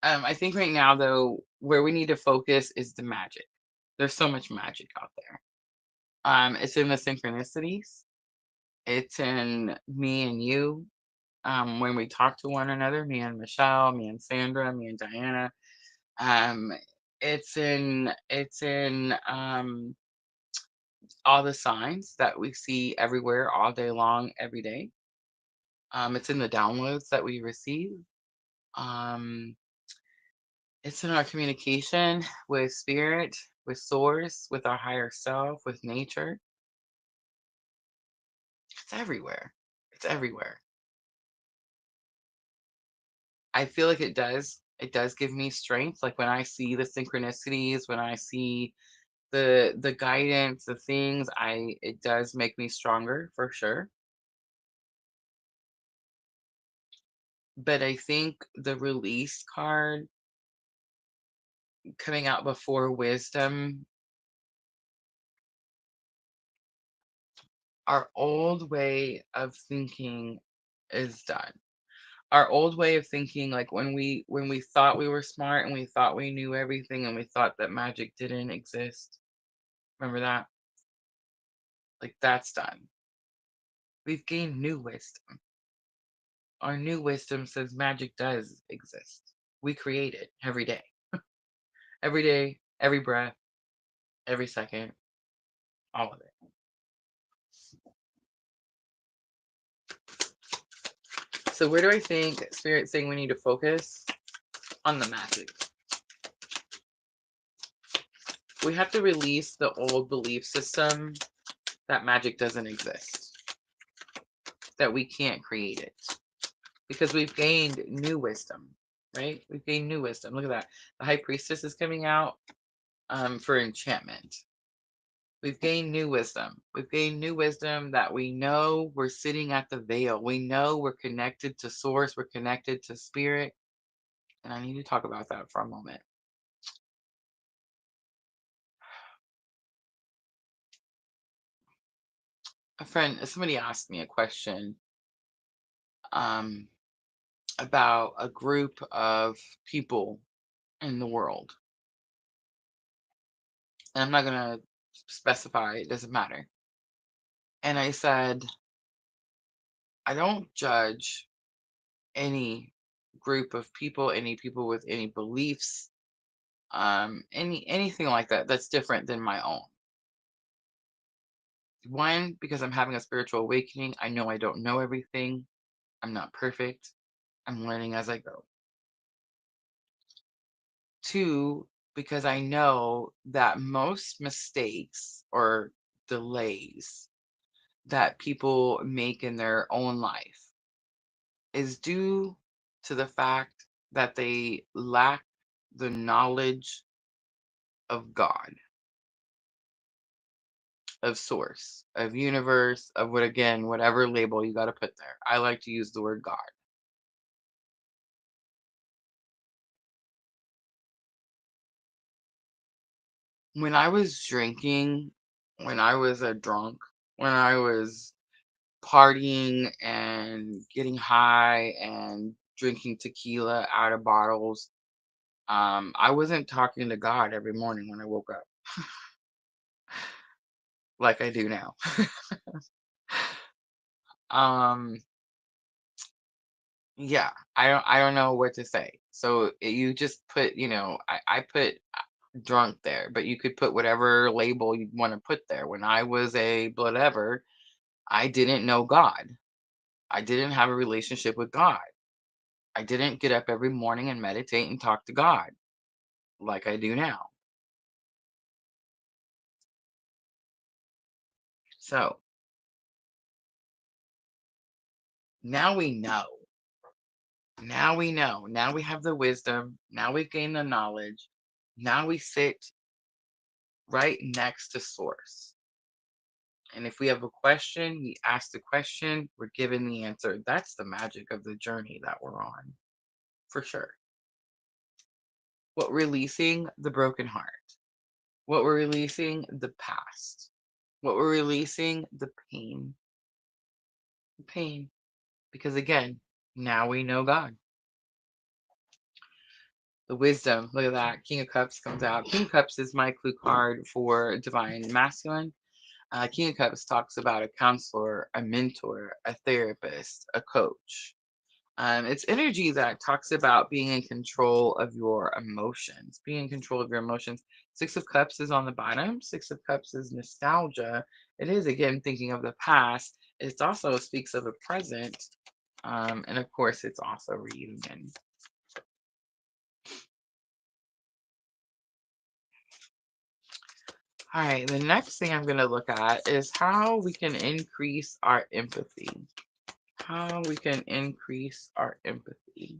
I think right now though, where we need to focus is the magic. There's so much magic out there. It's in the synchronicities. It's in me and you. When we talk to one another, me and Michelle, me and Sandra, me and Diana. Um, it's in all the signs that we see everywhere, all day long, every day. It's in the downloads that we receive. Um, it's in our communication with spirit, with source, with our higher self, with nature. It's everywhere. It's everywhere. I feel like it does give me strength. Like when I see the synchronicities, when I see the guidance, the things, it does make me stronger for sure. But I think the release card coming out before wisdom, our old way of thinking is done. Our old way of thinking, like when we thought we were smart and we thought we knew everything and we thought that magic didn't exist. Remember that? Like that's done. We've gained new wisdom. Our new wisdom says magic does exist. We create it every day, every breath, every second, all of it. So where do I think Spirit's saying we need to focus? On the magic. We have to release the old belief system that magic doesn't exist, that we can't create it, because we've gained new wisdom, right? We've gained new wisdom. Look at that. The High Priestess is coming out for enchantment. We've gained new wisdom. We've gained new wisdom that we know we're sitting at the veil. We know we're connected to source. We're connected to spirit. And I need to talk about that for a moment. Somebody asked me a question um, about a group of people in the world. And I'm not going to specify, it doesn't matter. And I said, I don't judge any group of people, any people with any beliefs, anything like that that's different than my own. One, because I'm having a spiritual awakening. I know I don't know everything. I'm not perfect. I'm learning as I go. Two, because I know that most mistakes or delays that people make in their own life is due to the fact that they lack the knowledge of God, of source, of universe, of what, again, whatever label you got to put there. I like to use the word God. When I was drinking, when I was a drunk, when I was partying and getting high and drinking tequila out of bottles, I wasn't talking to God every morning when I woke up like I do now. um, yeah, I don't know what to say. So you just put, I put drunk there, but you could put whatever label you want to put there. When I was a whatever, I didn't know God. I didn't have a relationship with God. I didn't get up every morning and meditate and talk to God like I do now. So now we know. Now we know. Now we have the wisdom. Now we gain the knowledge. Now we sit right next to source. And if we have a question, we ask the question, we're given the answer. That's the magic of the journey that we're on, for sure. What releasing the broken heart. What we're releasing the past. What we're releasing the pain. The pain. Because again, now we know God. The wisdom. Look at that. King of Cups comes out. King of Cups is my clue card for divine masculine. King of Cups talks about a counselor, a mentor, a therapist, a coach. It's energy that talks about being in control of your emotions, being in control of your emotions. Six of Cups is on the bottom. Six of Cups is nostalgia. It is, again, thinking of the past. It also speaks of the present. And of course, it's also reunion. All right, the next thing I'm going to look at is how we can increase our empathy. How we can increase our empathy.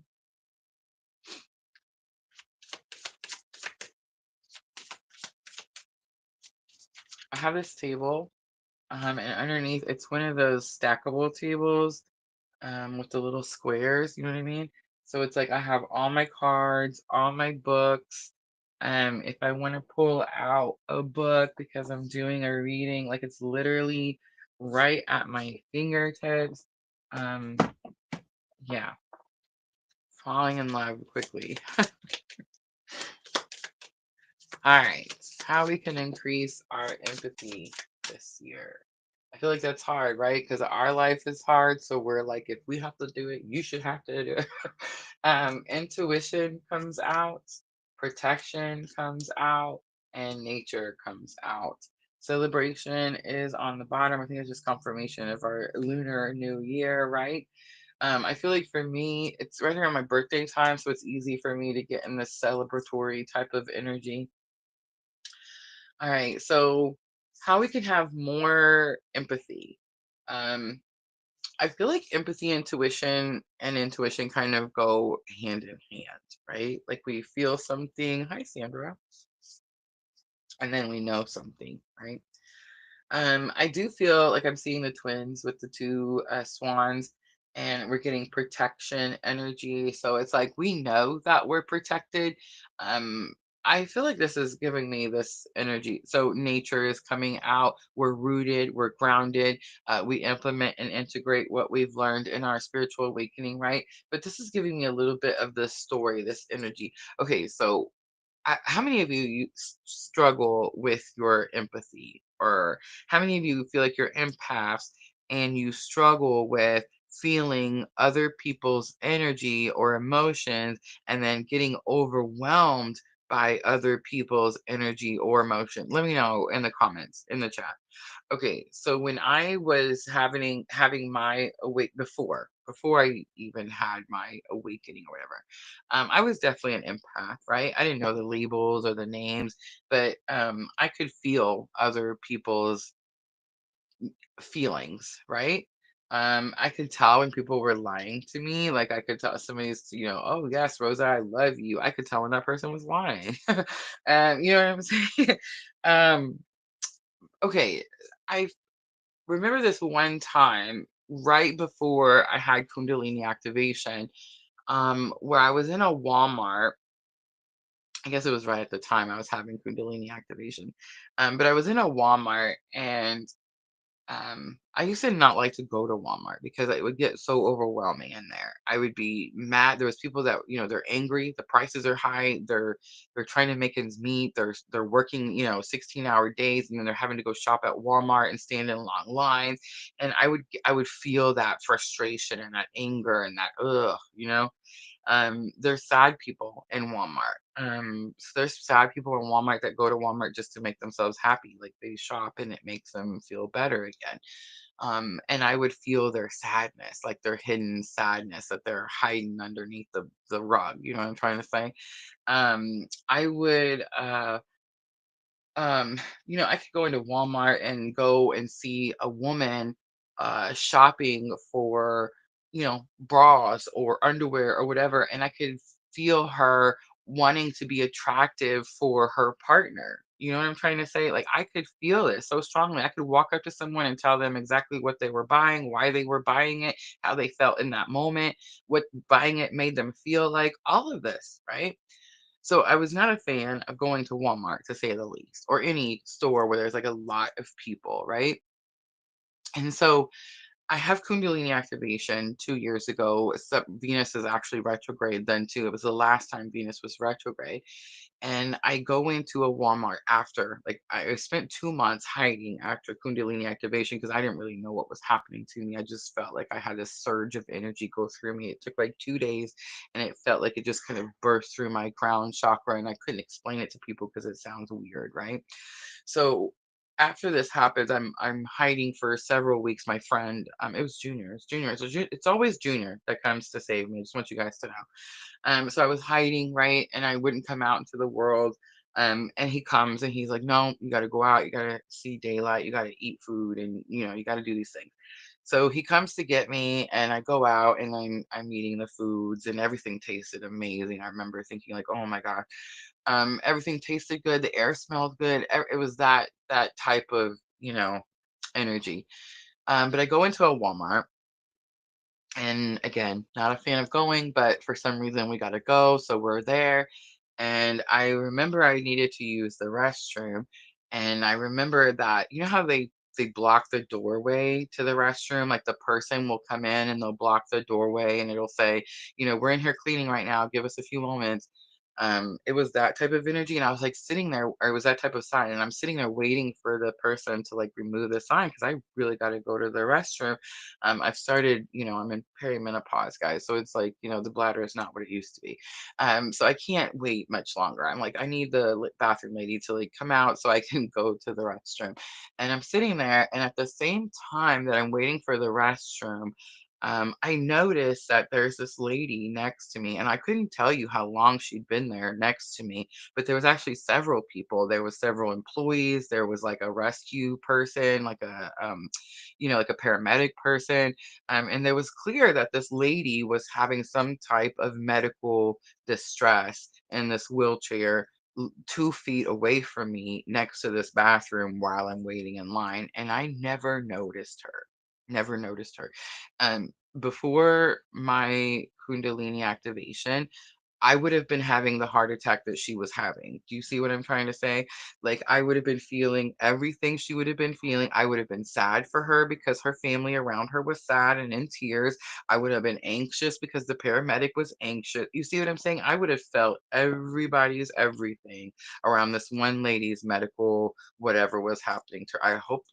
I have this table, and underneath it's one of those stackable tables, with the little squares. You know what I mean? So it's like I have all my cards, all my books. If I want to pull out a book because I'm doing a reading, like it's literally right at my fingertips. Um, yeah, falling in love quickly. All right, how we can increase our empathy this year. I feel like that's hard, right? Because our life is hard. So we're like, if we have to do it, you should have to do it. Intuition comes out, protection comes out, and nature comes out. Celebration is on the bottom. I think it's just confirmation of our lunar new year, right? I feel like for me, it's right around my birthday time, so it's easy for me to get in this celebratory type of energy. All right, so how we can have more empathy. Um, I feel like empathy, intuition kind of go hand in hand, right? Like we feel something. Hi, Sandra. And then we know something, right? I do feel like I'm seeing the twins with the two swans, and we're getting protection energy. So it's like we know that we're protected. Um, I feel like this is giving me this energy. So nature is coming out. We're rooted. We're grounded. We implement and integrate what we've learned in our spiritual awakening, right? But this is giving me a little bit of this story, this energy. Okay, so how many of you struggle with your empathy, or how many of you feel like you're empaths and you struggle with feeling other people's energy or emotions and then getting overwhelmed by other people's energy or emotion? Let me know in the comments, in the chat. Okay, so when I was having my awake before I even had my awakening or whatever, I was definitely an empath, right? I didn't know the labels or the names, but I could feel other people's feelings, right? I could tell when people were lying to me. Like I could tell somebody's, oh yes, Rosa, I love you. I could tell when that person was lying. You know what I'm saying? um, okay, I remember this one time right before I had Kundalini activation, where I was in a Walmart. I guess it was right at the time I was having Kundalini activation. But I was in a Walmart, and I used to not like to go to Walmart because it would get so overwhelming in there. I would be mad. There was people that, they're angry. The prices are high. They're trying to make ends meet. They're working, 16-hour days, and then they're having to go shop at Walmart and stand in long lines. And I would feel that frustration and that anger and that there's sad people in Walmart. So there's sad people in Walmart that go to Walmart just to make themselves happy. Like they shop and it makes them feel better again. And I would feel their sadness, like their hidden sadness that they're hiding underneath the rug. You know what I'm trying to say? I would um, I could go into Walmart and go and see a woman shopping for, bras or underwear or whatever, and I could feel her wanting to be attractive for her partner. You know what I'm trying to say? Like I could feel it so strongly. I could walk up to someone and tell them exactly what they were buying, why they were buying it, how they felt in that moment, what buying it made them feel like, all of this, right? So I was not a fan of going to Walmart, to say the least, or any store where there's like a lot of people, right? And so I have Kundalini activation 2 years ago. Venus is actually retrograde then too. It was the last time Venus was retrograde. And I go into a Walmart after, like, I spent 2 months hiding after Kundalini activation because I didn't really know what was happening to me. I just felt like I had this surge of energy go through me. It took like 2 days, and it felt like it just kind of burst through my crown chakra. And I couldn't explain it to people because it sounds weird, right? So after this happens, I'm hiding for several weeks. My friend, it was Junior. It's Junior. So it's always Junior that comes to save me. I just want you guys to know. So I was hiding, right? And I wouldn't come out into the world. And he comes and he's like, no, you got to go out. You got to see daylight. You got to eat food, and you got to do these things. So he comes to get me, and I go out and I'm eating the foods, and everything tasted amazing. I remember thinking like, oh my god, everything tasted good. The air smelled good. It was that type of energy. But I go into a Walmart, and again, not a fan of going, but for some reason we got to go. So we're there. And I remember I needed to use the restroom. And I remember that, you know how they block the doorway to the restroom? Like the person will come in and they'll block the doorway and it'll say, we're in here cleaning right now. Give us a few moments. It was that type of energy. And I was like sitting there, or it was that type of sign. And I'm sitting there waiting for the person to like remove the sign because I really got to go to the restroom. I've started, I'm in perimenopause, guys. So it's like, the bladder is not what it used to be. So I can't wait much longer. I'm like, I need the bathroom lady to like come out so I can go to the restroom. And I'm sitting there, and at the same time that I'm waiting for the restroom, I noticed that there's this lady next to me, and I couldn't tell you how long she'd been there next to me, but there was actually several people. There was several employees. There was like a rescue person, like like a paramedic person. And it was clear that this lady was having some type of medical distress in this wheelchair 2 feet away from me next to this bathroom while I'm waiting in line. And I never noticed her. Never noticed her. Before my Kundalini activation, I would have been having the heart attack that she was having. Do you see what I'm trying to say? Like, I would have been feeling everything she would have been feeling. I would have been sad for her because her family around her was sad and in tears. I would have been anxious because the paramedic was anxious. You see what I'm saying? I would have felt everybody's everything around this one lady's medical whatever was happening to her. I hope,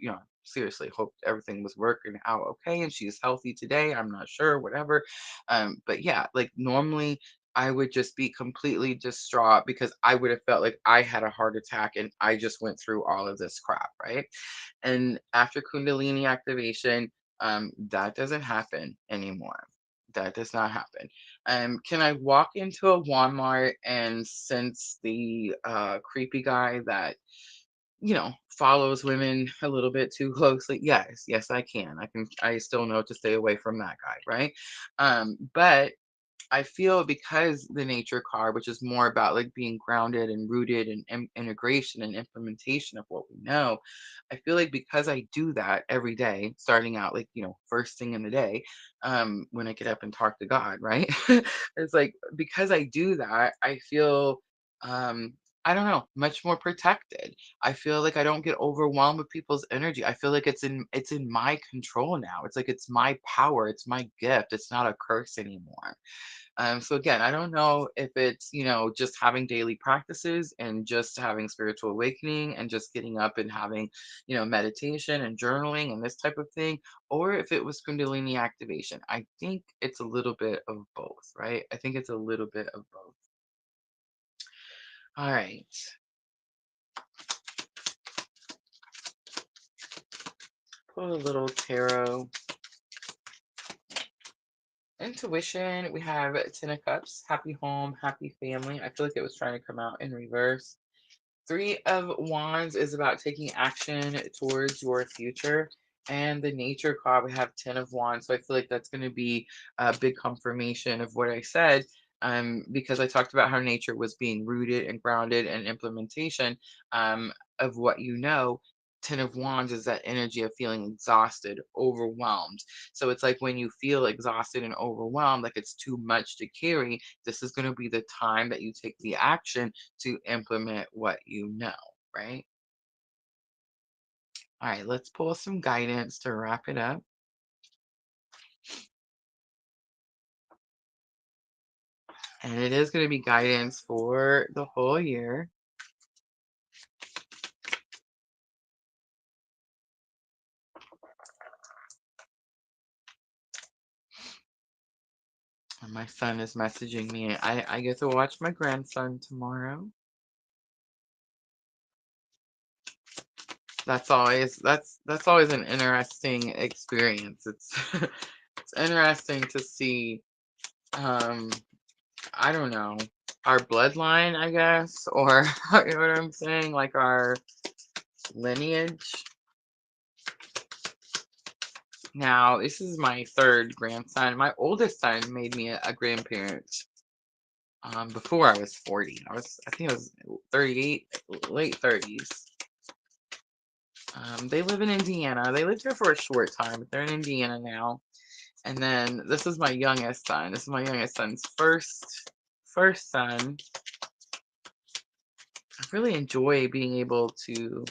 seriously hope everything was working out okay and she's healthy today. I'm not sure, whatever. But yeah, like normally I would just be completely distraught because I would have felt like I had a heart attack and I just went through all of this crap, right? And after Kundalini activation, that doesn't happen anymore. That does not happen. Can I walk into a Walmart and sense the creepy guy that follows women a little bit too closely? Yes, yes, I can. I still know to stay away from that guy, right? But I feel because the nature card, which is more about like being grounded and rooted and integration and implementation of what we know, I feel like because I do that every day, starting out like, first thing in the day, when I get up and talk to God, right? It's like because I do that, I feel um I don't know, much more protected. I feel like I don't get overwhelmed with people's energy. I feel like it's in my control now. It's like it's my power, it's my gift. It's not a curse anymore. So again, I don't know if it's, just having daily practices and just having spiritual awakening and just getting up and having, meditation and journaling and this type of thing, or if it was Kundalini activation. I think it's a little bit of both, right? I think it's a little bit of both. All right. Pull a little tarot. Intuition, we have 10 of Cups, happy home, happy family. I feel like it was trying to come out in reverse. Three of Wands is about taking action towards your future. And the nature card, we have 10 of Wands. So I feel like that's going to be a big confirmation of what I said. Because I talked about how nature was being rooted and grounded and implementation of what you know. 10 of Wands is that energy of feeling exhausted, overwhelmed. So it's like when you feel exhausted and overwhelmed, like it's too much to carry, this is going to be the time that you take the action to implement what you know, right? All right, let's pull some guidance to wrap it up. And it is going to be guidance for the whole year. And my son is messaging me. I get to watch my grandson tomorrow. That's always an interesting experience. It's it's interesting to see um I don't know, our bloodline, I guess, or you know what I'm saying, like our lineage. Now, this is my third grandson. My oldest son made me a grandparent before I was 40. I think I was 38, late 30s. They live in Indiana. They lived here for a short time, but they're in Indiana now. And then this is my youngest son. This is my youngest son's first son. I really enjoy being able to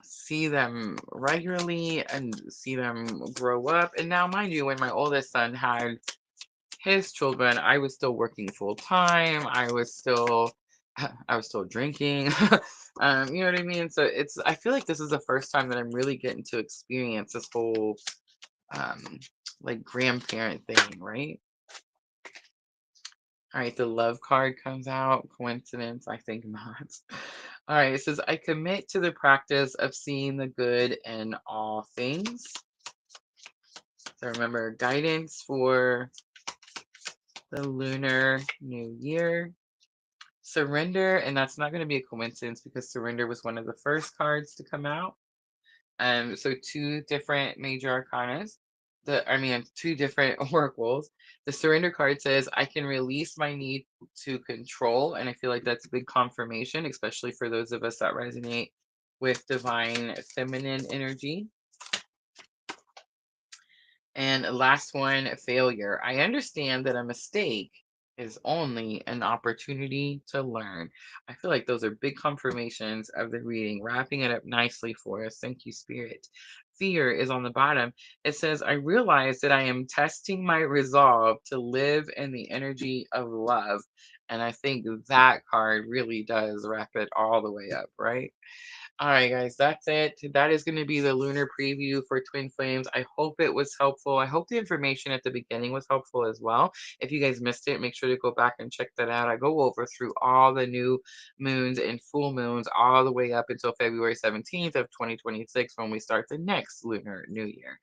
see them regularly and see them grow up. And now, mind you, when my oldest son had his children, I was still working full time. I was still drinking. You know what I mean? So I feel like this is the first time that I'm really getting to experience this whole um like grandparent thing, right? All right, the love card comes out. Coincidence? I think not. All right, it says, I commit to the practice of seeing the good in all things. So remember, guidance for the Lunar New Year. Surrender, and that's not going to be a coincidence because surrender was one of the first cards to come out. So two different major arcanas. Two different oracles. The surrender card says, I can release my need to control. And I feel like that's a big confirmation, especially for those of us that resonate with divine feminine energy. And last one, failure. I understand that a mistake is only an opportunity to learn. I feel like those are big confirmations of the reading, wrapping it up nicely for us. Thank you, Spirit. Fear is on the bottom. It says, I realize that I am testing my resolve to live in the energy of love. And I think that card really does wrap it all the way up, right? All right, guys, that's it. That is going to be the lunar preview for Twin Flames. I hope it was helpful. I hope the information at the beginning was helpful as well. If you guys missed it, make sure to go back and check that out. I go over through all the new moons and full moons all the way up until February 17th of 2026 when we start the next lunar new year.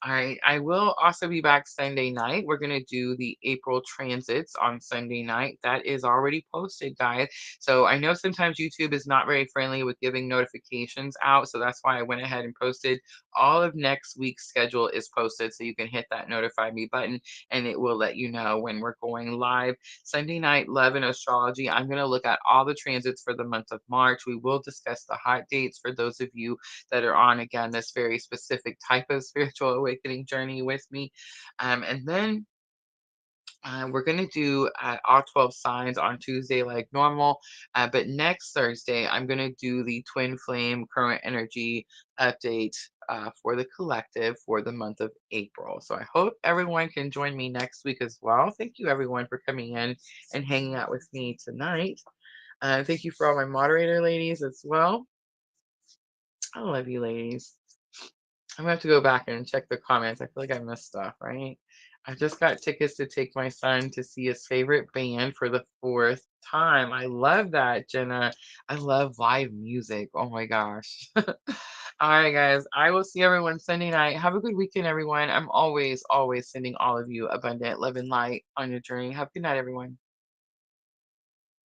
All right. I will also be back Sunday night. We're going to do the April transits on Sunday night. That is already posted, guys. So I know sometimes YouTube is not very friendly with giving notifications out. So that's why I went ahead and posted all of next week's schedule is posted. So you can hit that notify me button and it will let you know when we're going live. Sunday night, Love and Astrology. I'm going to look at all the transits for the month of March. We will discuss the hot dates for those of you that are on, again, this very specific type of spiritual awakening journey with me. And then we're going to do all 12 signs on Tuesday like normal. But next Thursday, I'm going to do the Twin Flame Current Energy update for the collective for the month of April. So I hope everyone can join me next week as well. Thank you, everyone, for coming in and hanging out with me tonight. Thank you for all my moderator ladies as well. I love you, ladies. I'm gonna have to go back and check the comments. I feel like I missed stuff, right? I just got tickets to take my son to see his favorite band for the fourth time. I love that, Jenna. I love live music. Oh my gosh. All right, guys. I will see everyone Sunday night. Have a good weekend, everyone. I'm always, always sending all of you abundant love and light on your journey. Have a good night, everyone.